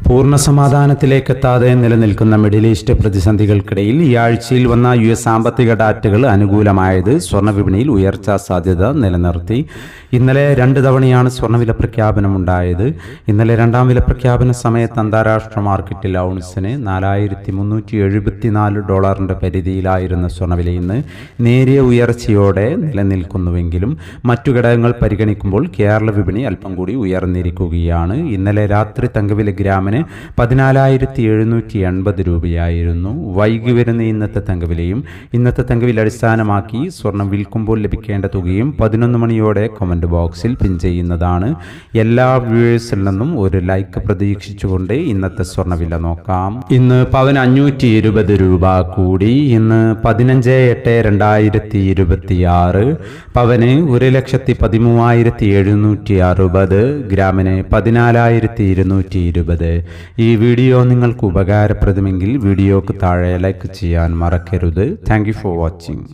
പൂർണ്ണ സമാധാനത്തിലേക്കെത്താതെ നിലനിൽക്കുന്ന middle east പ്രതിസന്ധികൾക്കിടയിൽ ഈ ആഴ്ചയിൽ വന്ന US സാമ്പത്തിക ഡാറ്റകൾ അനുകൂലമായത് സ്വർണ്ണവിപണിയിൽ ഉയർച്ചാ സാധ്യത നിലനിർത്തി. ഇന്നലെ 2 തവണയാണ് സ്വർണ്ണവില പ്രഖ്യാപനമുണ്ടായത്. ഇന്നലെ രണ്ടാം വില പ്രഖ്യാപന സമയത്ത് അന്താരാഷ്ട്ര മാർക്കറ്റിൽ ഔൺസിന് $4,374 പരിധിയിലായിരുന്ന സ്വർണ്ണവില ഇന്ന് നേരിയ ഉയർച്ചയോടെ നിലനിൽക്കുന്നുവെങ്കിലും മറ്റു ഘടകങ്ങൾ പരിഗണിക്കുമ്പോൾ കേരള വിപണി അല്പം കൂടി ഉയർന്നിരിക്കുകയാണ്. ഇന്നലെ രാത്രി തങ്കവില ഗ്രാമിന് 14,780 രൂപയായിരുന്നു. വൈകി വരുന്ന ഇന്നത്തെ തങ്കവില അടിസ്ഥാനമാക്കി സ്വർണം വിൽക്കുമ്പോൾ ലഭിക്കേണ്ട തുകയും 11 മണിയോടെ കമന്റ് ബോക്സിൽ പിൻ ചെയ്യുന്നതാണ്. എല്ലാ വ്യൂവേഴ്സിൽ നിന്നും ഒരു ലൈക്ക് പ്രതീക്ഷിച്ചുകൊണ്ട് ഇന്നത്തെ സ്വർണ്ണവില നോക്കാം. ഇന്ന് പവന് 520 രൂപ കൂടി. ഇന്ന് 15/8/2026 പവന് 1,13,760, ഗ്രാമിന് 14,220. ഈ വീഡിയോ നിങ്ങൾക്ക് ഉപകാരപ്രദമെങ്കിൽ വീഡിയോക്ക് താഴെ ലൈക്ക് ചെയ്യാൻ മറക്കരുത്. Thank you for watching.